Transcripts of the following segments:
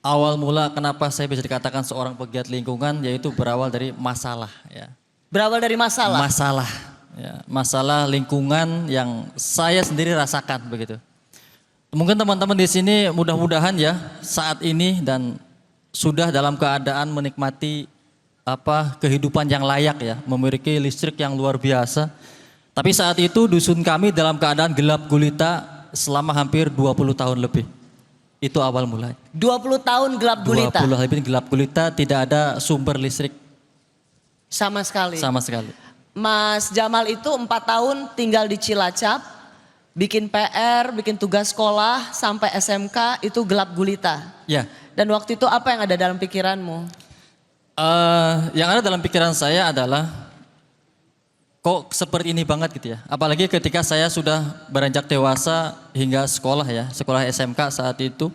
Awal mula kenapa saya bisa dikatakan seorang pegiat lingkungan yaitu berawal dari masalah ya. Berawal dari masalah? Masalah ya, masalah lingkungan yang saya sendiri rasakan begitu. Mungkin teman-teman di sini mudah-mudahan ya saat ini dan sudah dalam keadaan menikmati kehidupan yang layak ya, memiliki listrik yang luar biasa. Tapi saat itu dusun kami dalam keadaan gelap gulita selama hampir 20 tahun lebih. Itu awal mulai. 20 tahun gelap gulita? 20 lebih gelap gulita, tidak ada sumber listrik. Sama sekali? Sama sekali. Mas Jamal itu 4 tahun tinggal di Cilacap, bikin PR, bikin tugas sekolah, sampai SMK itu gelap gulita? Ya. Dan waktu itu apa yang ada dalam pikiranmu? Yang ada dalam pikiran saya adalah kok seperti ini banget gitu ya. Apalagi ketika saya sudah beranjak dewasa hingga sekolah ya, sekolah SMK saat itu.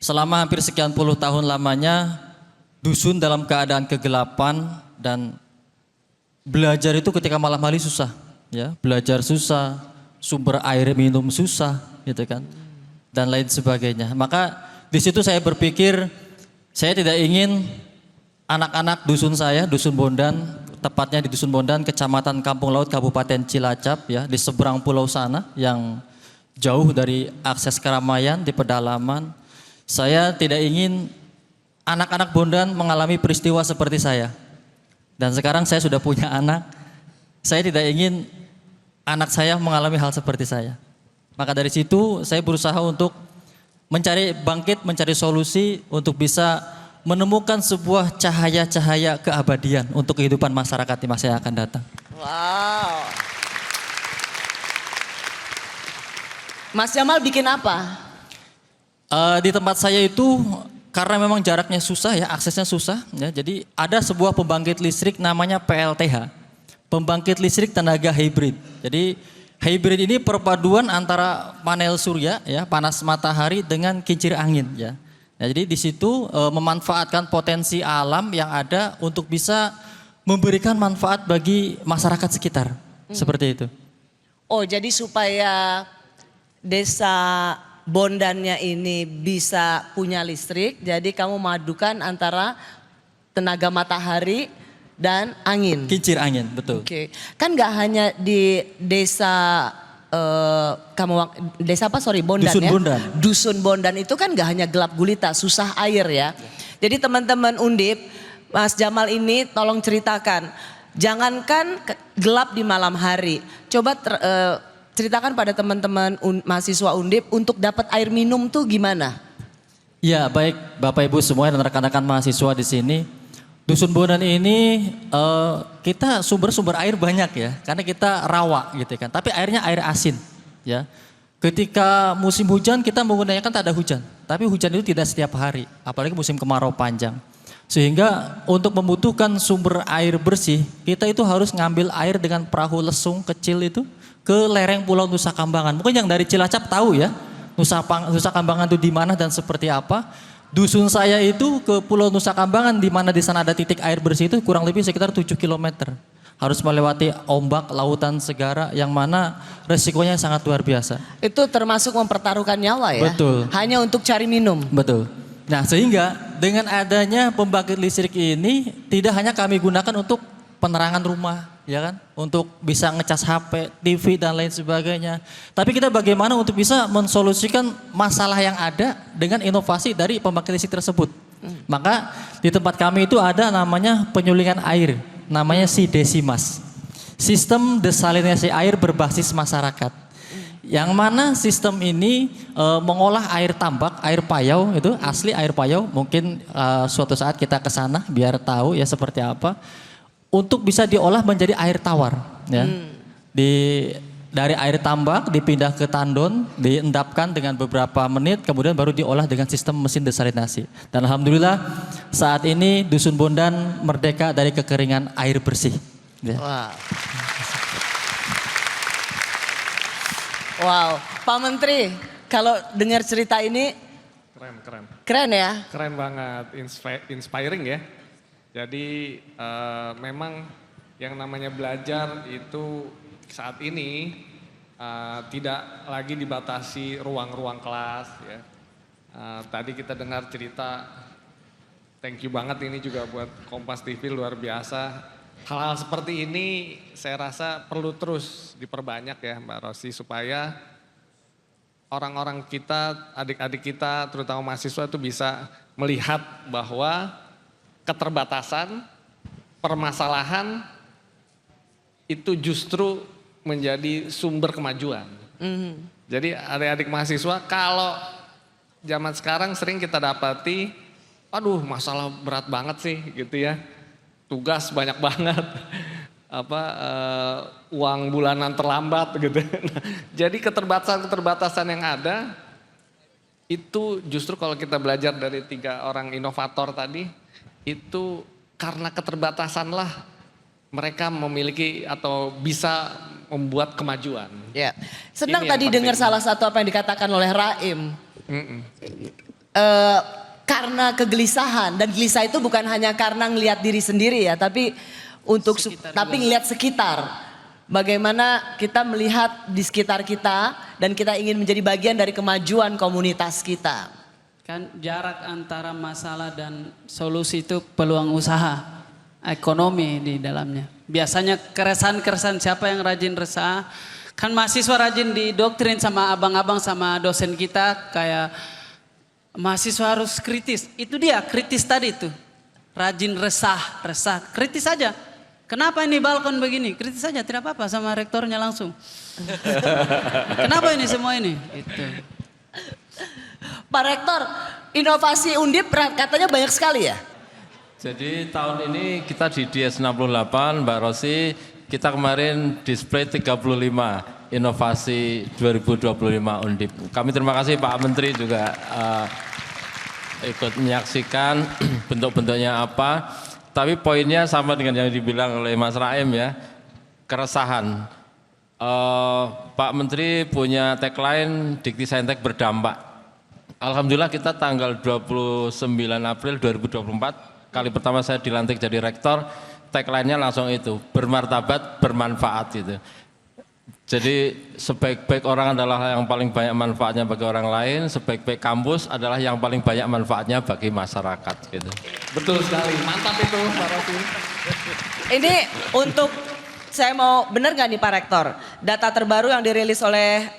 Selama hampir sekian puluh tahun lamanya dusun dalam keadaan kegelapan dan belajar itu ketika malam hari susah ya. Belajar susah, sumber air minum susah gitu kan. Dan lain sebagainya. Maka di situ saya berpikir saya tidak ingin anak-anak dusun saya, dusun Bondan, tepatnya di Dusun Bondan, Kecamatan Kampung Laut, Kabupaten Cilacap ya, di seberang pulau sana yang jauh dari akses keramaian di pedalaman. Saya tidak ingin anak-anak Bondan mengalami peristiwa seperti saya. Dan sekarang saya sudah punya anak, saya tidak ingin anak saya mengalami hal seperti saya. Maka dari situ saya berusaha untuk mencari solusi untuk bisa menemukan sebuah cahaya-cahaya keabadian untuk kehidupan masyarakat di masa yang akan datang. Wow. Mas Jamal bikin apa? Di tempat saya itu karena memang jaraknya susah ya, aksesnya susah ya. Jadi ada sebuah pembangkit listrik namanya PLTH. Pembangkit listrik tenaga hibrid. Jadi hibrid ini perpaduan antara panel surya ya, panas matahari dengan kincir angin ya. Nah, jadi di situ memanfaatkan potensi alam yang ada untuk bisa memberikan manfaat bagi masyarakat sekitar. Seperti itu. Oh, jadi supaya desa Bondannya ini bisa punya listrik, jadi kamu memadukan antara tenaga matahari dan angin. Kincir angin, betul. Oke. Kan nggak hanya di desa desa apa sorry Bondan Dusun ya. Bondan. Dusun Bondan itu kan nggak hanya gelap gulita, susah air ya. Jadi teman-teman Undip, Mas Jamal ini tolong ceritakan, jangankan gelap di malam hari, coba ceritakan pada teman-teman mahasiswa Undip untuk dapat air minum tuh gimana? Ya baik Bapak Ibu semua dan rekan-rekan mahasiswa di sini. Dusun Bondan ini kita sumber-sumber air banyak ya, karena kita rawa gitu kan. Tapi airnya air asin ya. Ketika musim hujan kita menggunakan tak ada hujan, tapi hujan itu tidak setiap hari, apalagi musim kemarau panjang. Sehingga untuk membutuhkan sumber air bersih, kita itu harus ngambil air dengan perahu lesung kecil itu ke lereng Pulau Nusa Kambangan. Mungkin yang dari Cilacap tahu ya, Nusa Kambangan itu di mana dan seperti apa. Dusun saya itu ke Pulau Nusa Kambangan di mana di sana ada titik air bersih itu kurang lebih sekitar 7 km. Harus melewati ombak lautan segara yang mana resikonya sangat luar biasa. Itu termasuk mempertaruhkan nyawa ya? Betul. Hanya untuk cari minum? Betul. Nah sehingga dengan adanya pembangkit listrik ini tidak hanya kami gunakan untuk penerangan rumah, ya kan, untuk bisa ngecas HP, TV dan lain sebagainya. Tapi kita bagaimana untuk bisa mensolusikan masalah yang ada dengan inovasi dari pembangkit listrik tersebut. Maka di tempat kami itu ada namanya penyulingan air, namanya Sidesimas. Sistem desalinasi air berbasis masyarakat. Yang mana sistem ini mengolah air tambak, air payau itu asli air payau. Mungkin suatu saat kita ke sana biar tahu ya seperti apa. Untuk bisa diolah menjadi air tawar ya. Dari air tambak dipindah ke tandon, diendapkan dengan beberapa menit, kemudian baru diolah dengan sistem mesin desalinasi. Dan alhamdulillah saat ini Dusun Bondan merdeka dari kekeringan air bersih. Ya. Wow. Wow, Pak Menteri, kalau dengar cerita ini keren ya? Keren banget, inspiring ya. Jadi memang yang namanya belajar itu saat ini tidak lagi dibatasi ruang-ruang kelas ya. Tadi kita dengar cerita, thank you banget ini juga buat Kompas TV, luar biasa. Hal-hal seperti ini saya rasa perlu terus diperbanyak ya Mbak Rosi, supaya orang-orang kita, adik-adik kita, terutama mahasiswa itu bisa melihat bahwa keterbatasan, permasalahan itu justru menjadi sumber kemajuan. Jadi adik-adik mahasiswa, kalau zaman sekarang sering kita dapati, aduh masalah berat banget sih gitu ya, tugas banyak banget, uang bulanan terlambat gitu. Jadi keterbatasan-keterbatasan yang ada itu justru kalau kita belajar dari 3 orang inovator tadi, itu karena keterbatasan lah mereka memiliki atau bisa membuat kemajuan. Ya, senang Ini yang tadi penting. dengar salah satu apa yang dikatakan oleh Raim. Karena kegelisahan, dan gelisah itu bukan hanya karena ngelihat diri sendiri ya, tapi ngelihat sekitar. Bagaimana kita melihat di sekitar kita dan kita ingin menjadi bagian dari kemajuan komunitas kita. Kan jarak antara masalah dan solusi itu peluang usaha, ekonomi di dalamnya. Biasanya keresahan-keresahan siapa yang rajin resah, kan mahasiswa rajin didoktrin sama abang-abang sama dosen kita kayak mahasiswa harus kritis. Itu dia kritis tadi tuh. Rajin resah, kritis saja. Kenapa ini balkon begini? Kritis saja, tidak apa-apa sama rektornya langsung. Kenapa ini semua ini? Itu. Pak Rektor, inovasi Undip katanya banyak sekali ya? Jadi tahun ini kita di DS 68, Mbak Rosi, kita kemarin display 35 inovasi 2025 Undip. Kami terima kasih Pak Menteri juga ikut menyaksikan bentuk-bentuknya apa. Tapi poinnya sama dengan yang dibilang oleh Mas Raim ya, keresahan. Pak Menteri punya tagline Dikti Saintek berdampak. Alhamdulillah kita tanggal 29 April 2024, kali pertama saya dilantik jadi rektor, tagline-nya langsung itu, bermartabat, bermanfaat itu. Jadi sebaik-baik orang adalah yang paling banyak manfaatnya bagi orang lain, sebaik-baik kampus adalah yang paling banyak manfaatnya bagi masyarakat gitu. Betul sekali, mantap itu Pak Rosi. Ini untuk, saya mau benar nggak nih Pak Rektor, data terbaru yang dirilis oleh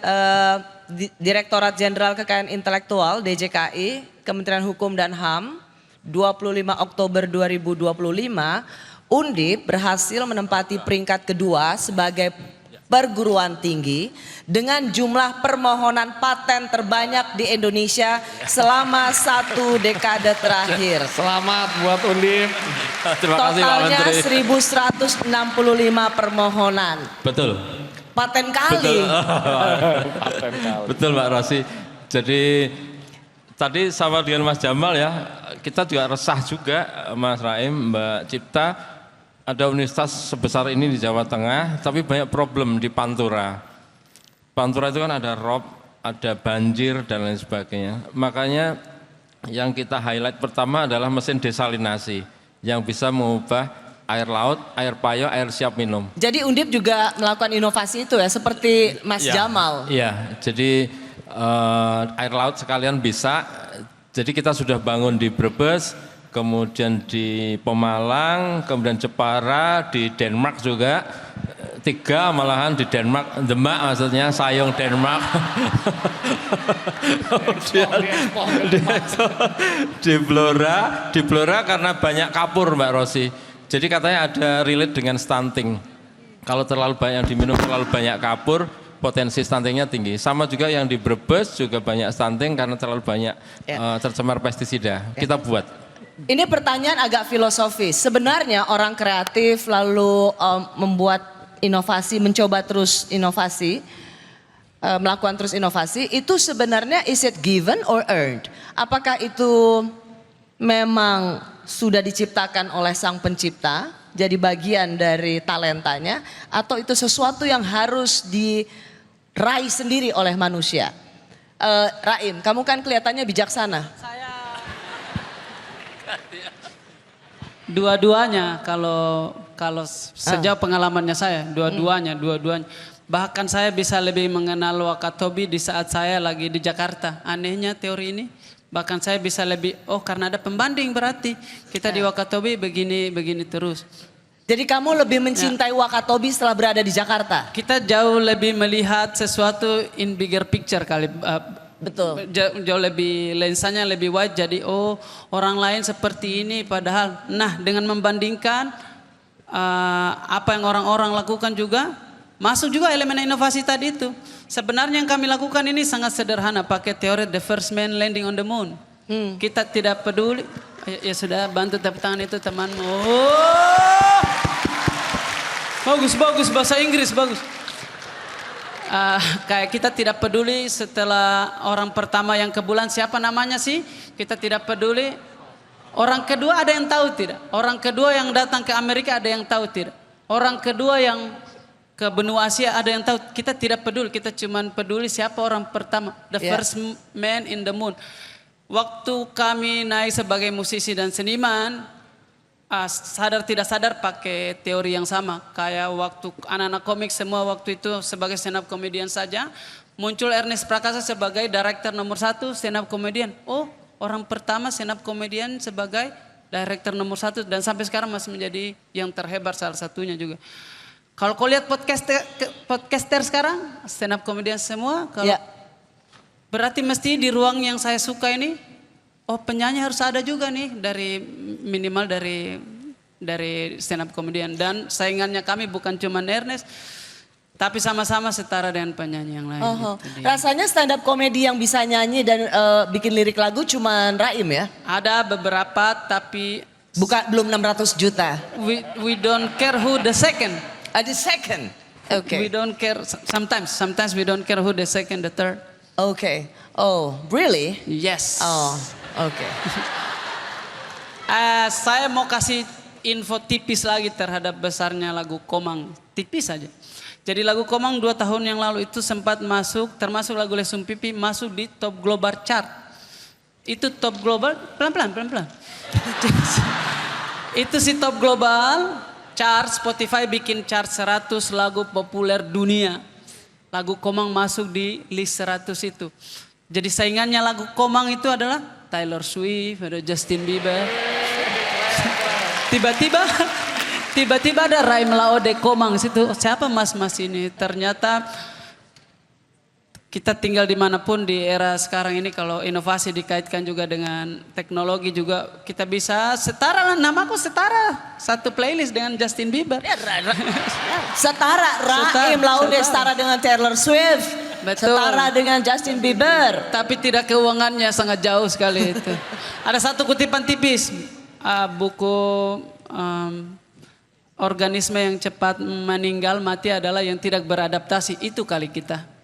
Direktorat Jenderal Kekayaan Intelektual DJKI, Kementerian Hukum dan HAM, 25 Oktober 2025, Undip berhasil menempati peringkat kedua sebagai perguruan tinggi dengan jumlah permohonan paten terbanyak di Indonesia selama 1 dekade terakhir. Selamat buat Undip. Terima kasih Pak Totalnya Menteri. 1165 permohonan. Betul. Paten kali. Betul Mbak Rosi. Jadi tadi sama dengan Mas Jamal ya, kita juga resah juga Mas Raim, Mbak Cipta, ada universitas sebesar ini di Jawa Tengah, tapi banyak problem di Pantura. Pantura itu kan ada rob, ada banjir dan lain sebagainya. Makanya yang kita highlight pertama adalah mesin desalinasi yang bisa mengubah air laut, air payau, air siap minum. Jadi Undip juga melakukan inovasi itu ya, seperti Mas Jamal. Iya, jadi air laut sekalian bisa. Jadi kita sudah bangun di Brebes, kemudian di Pemalang, kemudian Jepara, di Denmark juga. 3 malahan di Denmark, Demak maksudnya, Sayong Denmark. di Blora karena banyak kapur Mbak Rosi. Jadi katanya ada relate dengan stunting. Kalau terlalu banyak diminum, terlalu banyak kapur, potensi stuntingnya tinggi. Sama juga yang di Brebes juga banyak stunting karena terlalu banyak tercemar pestisida. Kita buat. Ini pertanyaan agak filosofis. Sebenarnya orang kreatif lalu membuat inovasi, mencoba terus inovasi, melakukan terus inovasi, itu sebenarnya is it given or earned? Apakah itu memang sudah diciptakan oleh sang pencipta, jadi bagian dari talentanya, atau itu sesuatu yang harus diraih sendiri oleh manusia? Raim, kamu kan kelihatannya bijaksana. Dua-duanya kalau sejauh pengalamannya saya, dua-duanya. Bahkan saya bisa lebih mengenal Wakatobi di saat saya lagi di Jakarta. Anehnya teori ini, Bahkan saya bisa lebih, oh karena ada pembanding berarti kita di Wakatobi begini terus. Jadi kamu lebih mencintai Wakatobi setelah berada di Jakarta? Kita jauh lebih melihat sesuatu in bigger picture kali. Betul. Jauh lebih, lensanya lebih wide, jadi oh orang lain seperti ini padahal. Nah dengan membandingkan apa yang orang-orang lakukan juga, masuk juga elemen inovasi tadi itu. Sebenarnya yang kami lakukan ini sangat sederhana, pakai teori the first man landing on the moon. Kita tidak peduli, ya sudah bantu tepuk tangan itu temanmu. Oh! Bagus bahasa Inggris bagus. Kayak kita tidak peduli setelah orang pertama yang ke bulan siapa namanya sih, kita tidak peduli. Orang kedua ada yang tahu tidak? Orang kedua yang datang ke Amerika ada yang tahu tidak? Orang kedua yang ke benua Asia ada yang tahu? Kita tidak peduli, kita cuma peduli siapa orang pertama, the first man in the moon. Waktu kami naik sebagai musisi dan seniman, sadar tidak sadar pakai teori yang sama. Kayak waktu anak-anak komik semua waktu itu sebagai stand up comedian saja. Muncul Ernest Prakasa sebagai director nomor 1 stand up comedian. Oh orang pertama stand up comedian sebagai director nomor 1. Dan sampai sekarang masih menjadi yang terhebat salah satunya juga. Kalau kau lihat podcaster sekarang stand up comedian semua. Kalau berarti mesti di ruang yang saya suka ini, oh penyanyi harus ada juga nih dari minimal dari stand up comedian. Dan saingannya kami bukan cuma Ernest, tapi sama-sama setara dengan penyanyi yang lain. Gitu. Rasanya stand up comedy yang bisa nyanyi dan bikin lirik lagu cuma Raim ya? Ada beberapa tapi belum 600 juta. We don't care who the second. The second. Okay. We don't care. Sometimes we don't care who the second, the third. Okay. Oh, really? Yes. Oh, okay. Saya mau kasih info tipis lagi terhadap besarnya lagu Komang. Tipis saja. Jadi lagu Komang 2 tahun yang lalu itu sempat masuk, termasuk lagu Lesung Pipi, masuk di top global chart. Itu top global, pelan-pelan. Itu si top global chart, Spotify bikin chart 100 lagu populer dunia. Lagu Komang masuk di list 100 itu. Jadi saingannya lagu Komang itu adalah Taylor Swift, ada Justin Bieber. Tiba-tiba ada Raim Laode Komang situ. Siapa mas-mas ini? Ternyata kita tinggal dimanapun di era sekarang ini, kalau inovasi dikaitkan juga dengan teknologi juga kita bisa setara lah. Namaku setara, satu playlist dengan Justin Bieber. Setara, Raim Laode setara dengan Taylor Swift. Betul. Setara dengan Justin Bieber. Tapi tidak keuangannya, sangat jauh sekali itu. Ada satu kutipan tipis, buku organisme yang cepat meninggal mati adalah yang tidak beradaptasi. Itu kali kita.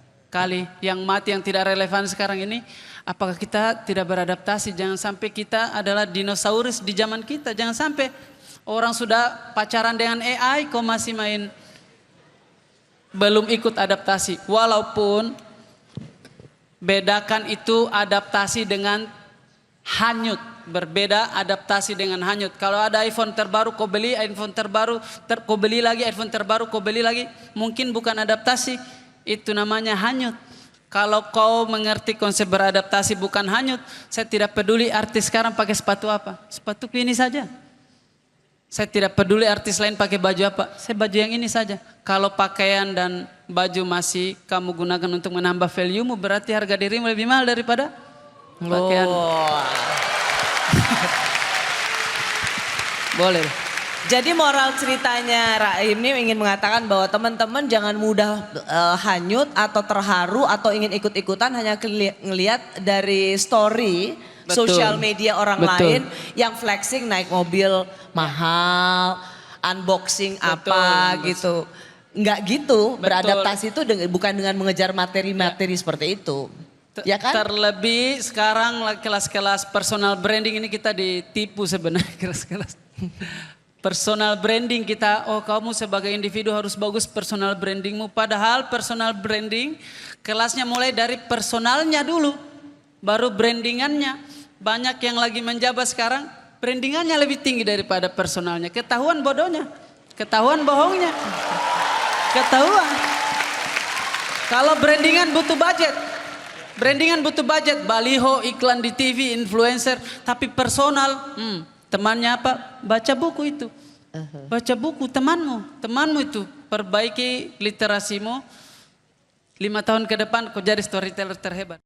Yang mati yang tidak relevan sekarang ini, apakah kita tidak beradaptasi? Jangan sampai kita adalah dinosaurus di zaman kita. Jangan sampai orang sudah pacaran dengan AI kok masih main, belum ikut adaptasi. Walaupun bedakan itu adaptasi dengan hanyut. Berbeda adaptasi dengan hanyut. Kalau ada iPhone terbaru kau beli, iPhone terbaru kau beli lagi, iPhone terbaru kau beli lagi, mungkin bukan adaptasi, itu namanya hanyut. Kalau kau mengerti konsep beradaptasi bukan hanyut, saya tidak peduli artis sekarang pakai sepatu apa, sepatu ini saja. Saya tidak peduli artis lain pakai baju apa, saya baju yang ini saja. Kalau pakaian dan baju masih kamu gunakan untuk menambah value-mu, berarti harga dirimu lebih mahal daripada pakaian. Boleh. Jadi moral ceritanya Raim ini ingin mengatakan bahwa teman-teman jangan mudah hanyut atau terharu atau ingin ikut-ikutan hanya ngelihat dari story sosial media orang lain yang flexing naik mobil mahal, unboxing apa gitu. Enggak gitu, beradaptasi itu bukan dengan mengejar materi-materi seperti itu. Ya kan? Terlebih sekarang kelas-kelas personal branding ini kita ditipu sebenarnya, kelas-kelas personal branding kita. Oh kamu sebagai individu harus bagus personal brandingmu. Padahal personal branding kelasnya mulai dari personalnya dulu, baru brandingannya. Banyak yang lagi menjabat sekarang brandingannya lebih tinggi daripada personalnya. Ketahuan bodohnya, ketahuan bohongnya, ketahuan. Kalau brandingan butuh budget. Brandingan butuh budget, baliho, iklan di TV, influencer, tapi personal, temannya apa? Baca buku itu. Baca buku temanmu itu. Perbaiki literasimu, 5 tahun ke depan kau jadi storyteller terhebat.